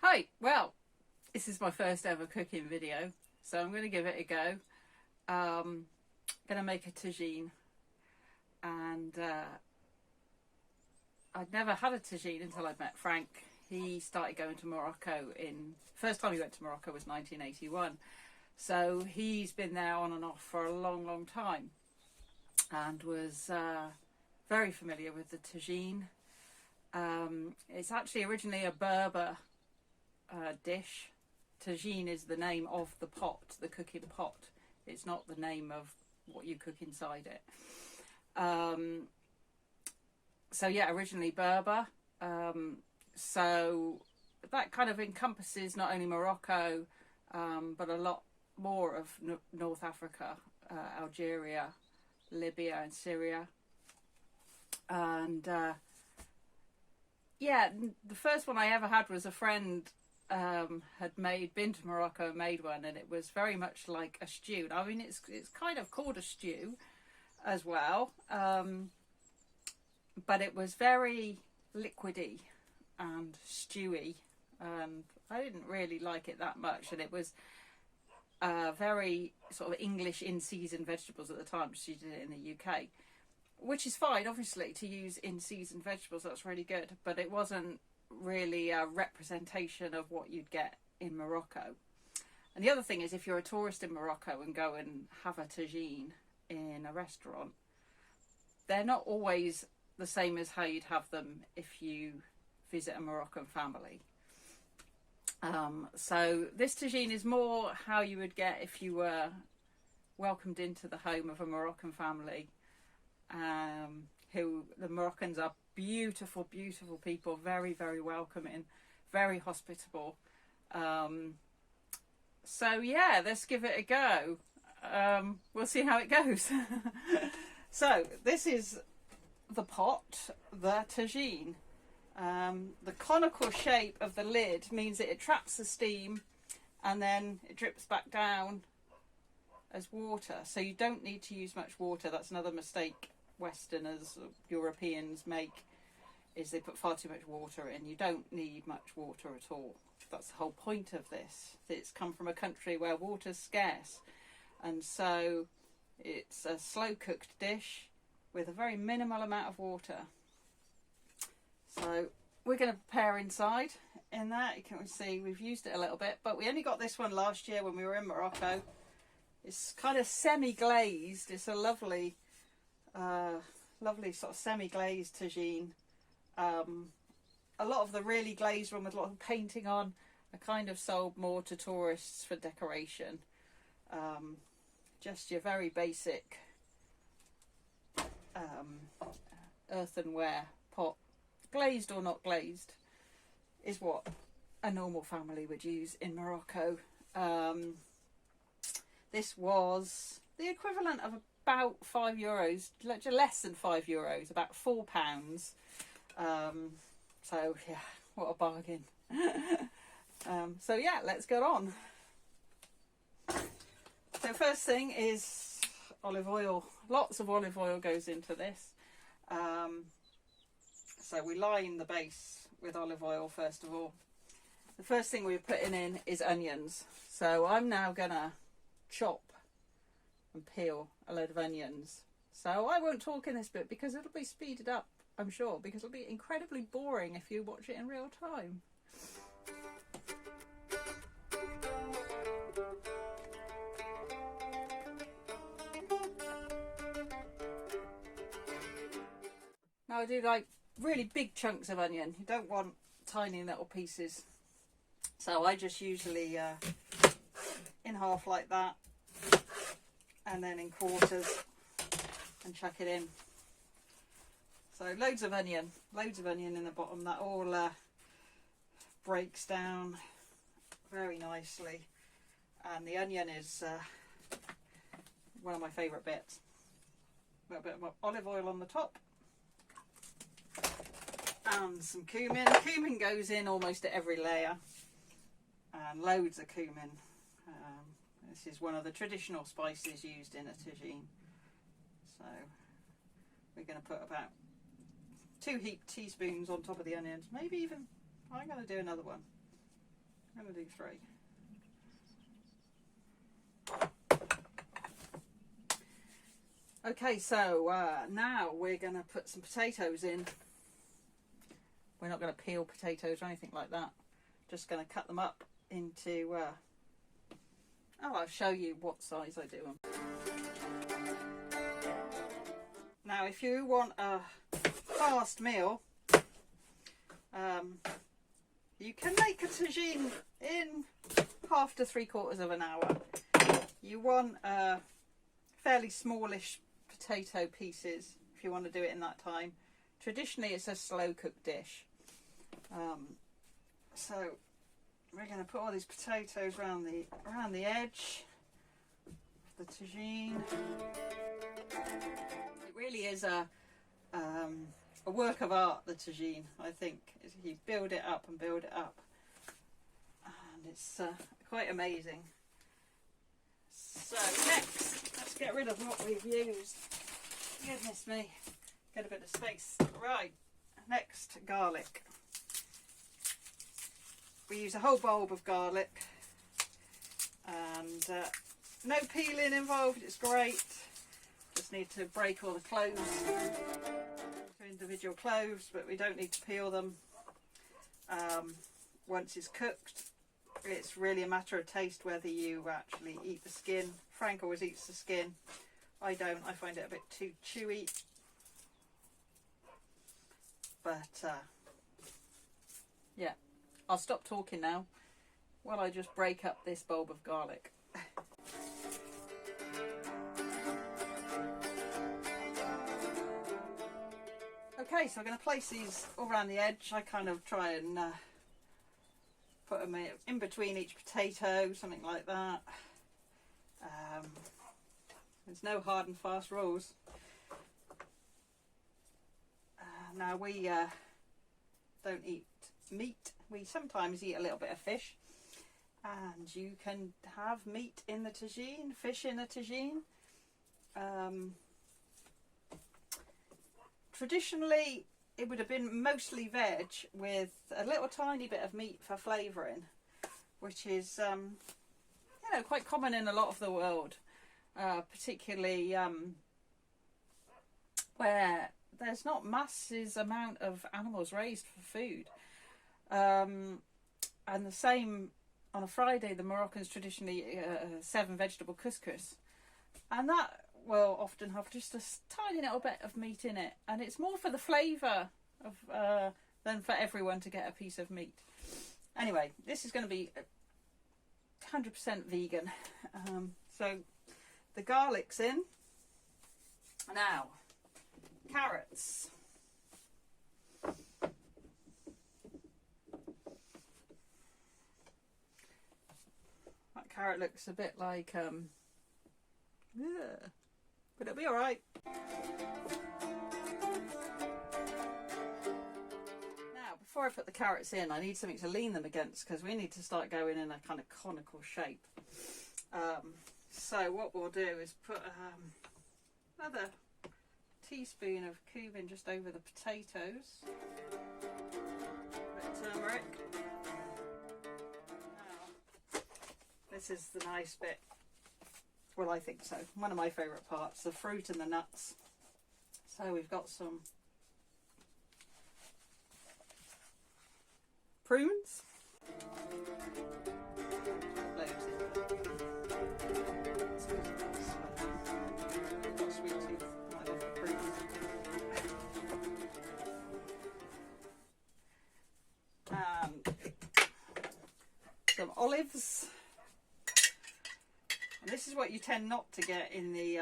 Hi, well, this is my first ever cooking video, so I'm going to give it a go. Going to make a tagine, and I'd never had a tagine until I'd met Frank. He started going to Morocco first time he went to Morocco was 1981, so he's been there on and off for a long time, and was very familiar with the tagine. It's actually originally a Berber dish. Tajine is the name of the pot, the cooking pot. It's not the name of what you cook inside it. So yeah, originally Berber. So that kind of encompasses not only Morocco, but a lot more of North Africa, Algeria, Libya and Syria. And yeah, the first one I ever had was a friend had been to Morocco and made one, and it was very much like a stew. I mean, it's kind of called a stew as well, but it was very liquidy and stewy, and I didn't really like it that much. And it was very sort of English in-season vegetables at the time. She did it in the UK, which is fine, obviously, to use in-season vegetables. That's really good, but it wasn't really a representation of what you'd get in Morocco. And the other thing is, if you're a tourist in Morocco and go and have a tagine in a restaurant, they're not always the same as how you'd have them if you visit a Moroccan family. So this tagine is more how you would get if you were welcomed into the home of a Moroccan family, who the Moroccans are beautiful people, very welcoming, very hospitable. So yeah, let's give it a go. We'll see how it goes. So this is the pot, the tagine. The conical shape of the lid means that it traps the steam and then it drips back down as water, so you don't need to use much water. That's another mistake Westerners, Europeans make, is they put far too much water in. You don't need much water at all. That's the whole point of this. It's come from a country where water's scarce, and so it's a slow cooked dish with a very minimal amount of water. So we're going to prepare inside. In that, you can see we've used it a little bit, but we only got this one last year when we were in Morocco. It's kind of semi-glazed. It's a lovely sort of semi-glazed tagine. A lot of the really glazed one with a lot of painting on are kind of sold more to tourists for decoration. Just your very basic earthenware pot, glazed or not glazed, is what a normal family would use in Morocco. This was the equivalent of about €5, less than €5, about £4. So yeah, what a bargain. So yeah, let's get on. So first thing is olive oil. Lots of olive oil goes into this. So we line the base with olive oil first of all. The first thing we're putting in is onions. So I'm now gonna chop and peel a load of onions. So I won't talk in this bit because it'll be speeded up, I'm sure, because it'll be incredibly boring if you watch it in real time. Now I do like really big chunks of onion. You don't want tiny little pieces. So I just usually in half like that, and then in quarters, and chuck it in. So loads of onion in the bottom. That all breaks down very nicely, and the onion is one of my favourite bits. A little bit of olive oil on the top, and some cumin. Cumin goes in almost at every layer, and loads of cumin. This is one of the traditional spices used in a tagine. So we're going to put about 2 heaped teaspoons on top of the onions. Maybe even, I'm going to do another one. I'm going to do 3. Okay, so now we're going to put some potatoes in. We're not going to peel potatoes or anything like that. Just going to cut them up into... I'll show you what size I do them. Now, if you want a fast meal, you can make a tagine in half to 3/4 of an hour. You want fairly smallish potato pieces if you want to do it in that time. Traditionally, it's a slow cooked dish. So we're going to put all these potatoes around the edge of the tagine. It really is a work of art, the tagine, I think. You build it up and build it up, and it's quite amazing. So next, let's get rid of what we've used. Goodness me, get a bit of space. Right, next, garlic. We use a whole bulb of garlic, and no peeling involved, it's great. Just need to break all the cloves into individual cloves, but we don't need to peel them. Once it's cooked, it's really a matter of taste whether you actually eat the skin. Frank always eats the skin. I don't. I find it a bit too chewy. But yeah, I'll stop talking now while I just break up this bulb of garlic. Okay, so I'm going to place these all around the edge. I kind of try and put them in between each potato, something like that. There's no hard and fast rules. Now we don't eat meat. We sometimes eat a little bit of fish, and you can have meat in the tagine, fish in a tagine. Traditionally, it would have been mostly veg with a little tiny bit of meat for flavouring, which is, you know, quite common in a lot of the world, particularly where there's not masses amount of animals raised for food. And the same on a Friday, the Moroccans traditionally eat 7 vegetable couscous, and that will often have just a tiny little bit of meat in it, and it's more for the flavour of than for everyone to get a piece of meat. Anyway, this is going to be 100% vegan. So the garlic's in. Now, carrots. That carrot looks a bit like yeah, but it'll be alright. Now, before I put the carrots in, I need something to lean them against, because we need to start going in a kind of conical shape. So what we'll do is put another teaspoon of cumin just over the potatoes. A bit of turmeric. Now, this is the nice bit. Well, I think so. One of my favourite parts, the fruit and the nuts. So we've got some prunes. Got a sweet tooth. I love the prunes. And some olives. And this is what you tend not to get in the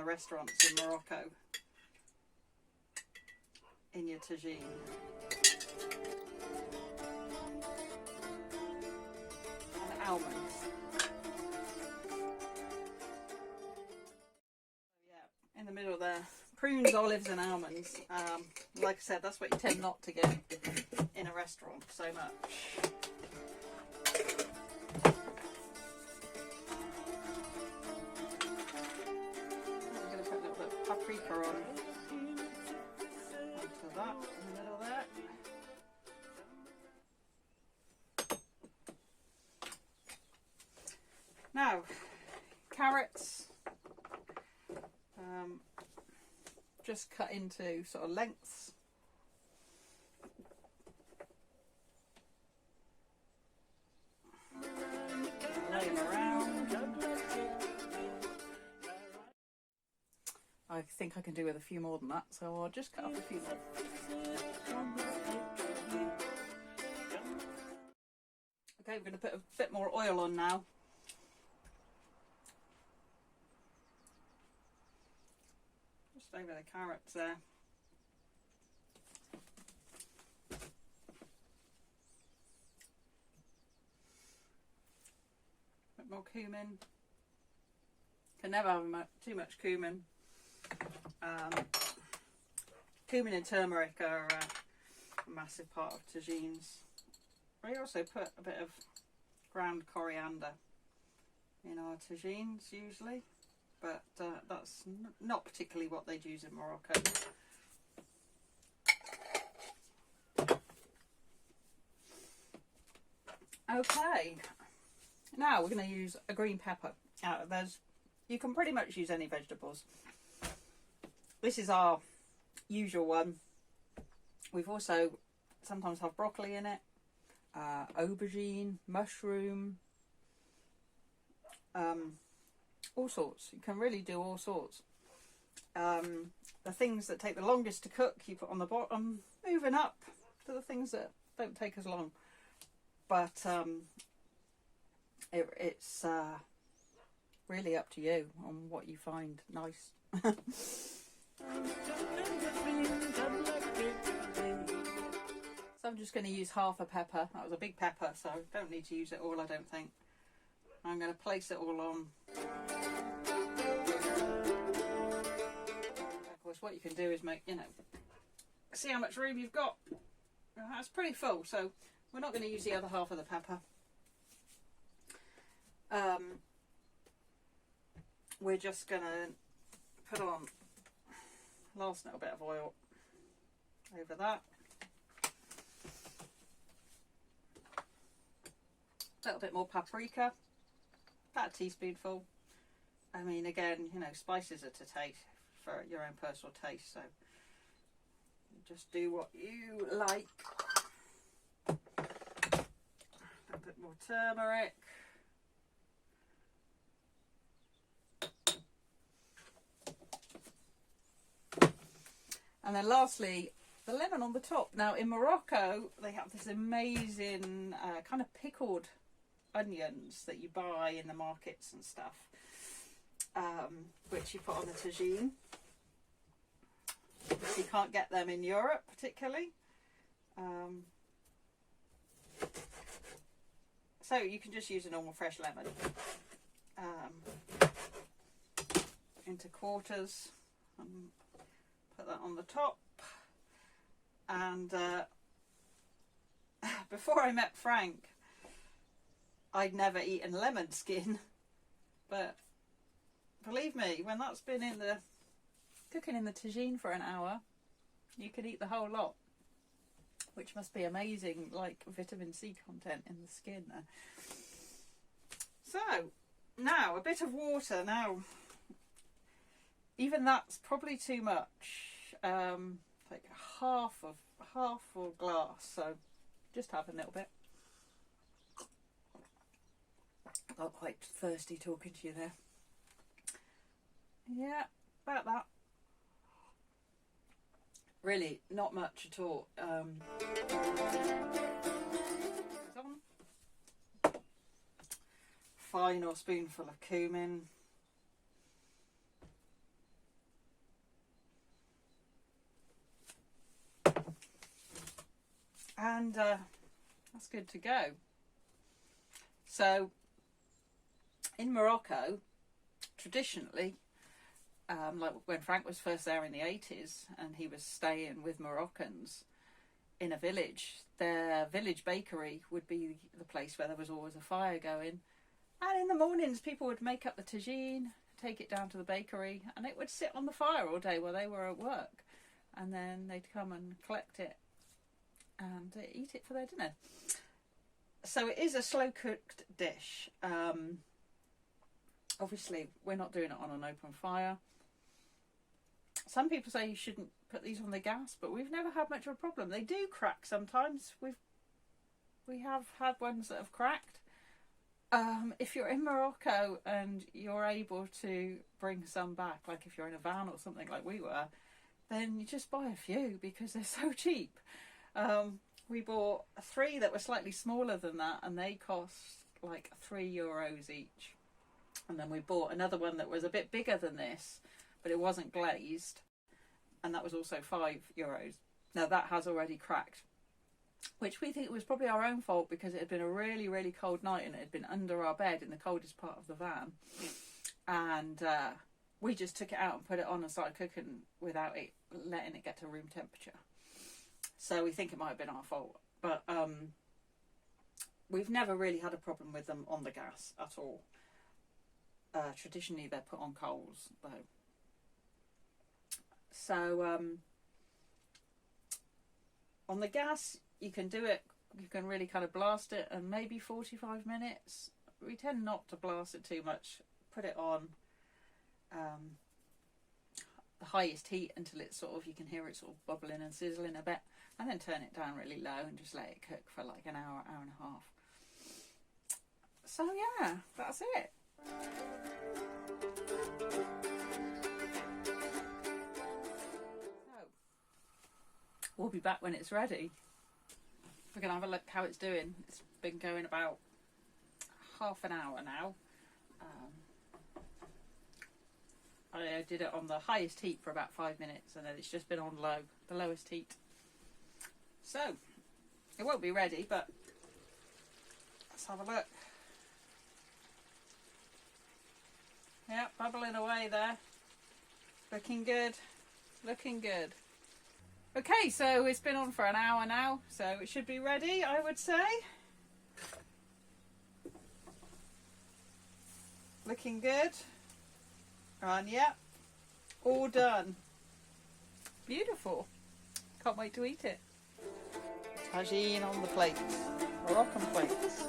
restaurants in Morocco, in your tagine. And almonds. Yeah, in the middle there, prunes, olives and almonds. Like I said, that's what you tend not to get in a restaurant so much. Paprika on onto that in the middle there. Now, carrots, just cut into sort of lengths. Lay them around. I think I can do with a few more than that, so I'll just cut off a few more. Okay, we're going to put a bit more oil on now. Just over the carrots there. A bit more cumin. Can never have too much cumin. Cumin and turmeric are a massive part of tagines. We also put a bit of ground coriander in our tagines usually, but that's not particularly what they'd use in Morocco. Okay, now we're going to use a green pepper. You can pretty much use any vegetables. This is our usual one. We've also sometimes have broccoli in it, aubergine, mushroom, all sorts. You can really do all sorts. The things that take the longest to cook you put on the bottom, moving up to the things that don't take as long. But it's really up to you on what you find nice. So I'm just going to use half a pepper. That was a big pepper, so don't need to use it all, I don't think. I'm going to place it all on. Of course, what you can do is make, see how much room you've got. That's pretty full, so we're not going to use the other half of the pepper. We're just going to put on last little bit of oil over that. A little bit more paprika, about a teaspoonful. I mean, again, spices are to taste for your own personal taste, so just do what you like. A little bit more turmeric. And then lastly, the lemon on the top. Now in Morocco, they have this amazing kind of pickled onions that you buy in the markets and stuff, which you put on the tagine. You can't get them in Europe particularly. So you can just use a normal fresh lemon. Into quarters. Put that on the top. And before I met Frank, I'd never eaten lemon skin, but believe me, when that's been in the cooking in the tagine for an hour, you could eat the whole lot, which must be amazing, like vitamin C content in the skin there. So now a bit of water. Now even that's probably too much, like half a glass, so just have a little bit. I got quite thirsty talking to you there. Yeah, about that. Really, not much at all. Final spoonful of cumin. And that's good to go. So in Morocco, traditionally, like when Frank was first there in the 80s and he was staying with Moroccans in a village, their village bakery would be the place where there was always a fire going. And in the mornings, people would make up the tagine, take it down to the bakery, and it would sit on the fire all day while they were at work. And then they'd come and collect it and eat it for their dinner. So it is a slow cooked dish. Obviously, we're not doing it on an open fire. Some people say you shouldn't put these on the gas, but we've never had much of a problem. They do crack sometimes. We have had ones that have cracked. If you're in Morocco and you're able to bring some back, like if you're in a van or something like we were, then you just buy a few because they're so cheap. We bought 3 that were slightly smaller than that, and they cost like €3 each. And then we bought another one that was a bit bigger than this, but it wasn't glazed, and that was also €5. Now that has already cracked, which we think was probably our own fault because it had been a really, really cold night and it had been under our bed in the coldest part of the van. And we just took it out and put it on and started cooking without it letting it get to room temperature. So we think it might have been our fault. But we've never really had a problem with them on the gas at all. Traditionally, they're put on coals, though. So on the gas, you can do it, you can really kind of blast it, and maybe 45 minutes. We tend not to blast it too much. Put it on the highest heat until it's sort of, you can hear it sort of bubbling and sizzling a bit, and then turn it down really low and just let it cook for like an hour, hour and a half. So yeah, that's it. So, we'll be back when it's ready. We're going to have a look how it's doing. It's been going about half an hour now. I did it on the highest heat for about 5 minutes, and then it's just been on low, the lowest heat. So, it won't be ready, but let's have a look. Yeah, bubbling away there. Looking good. Looking good. Okay, so it's been on for an hour now, so it should be ready, I would say. Looking good. And yeah, all done. Beautiful. Can't wait to eat it. Tajine on the plates. Moroccan plates.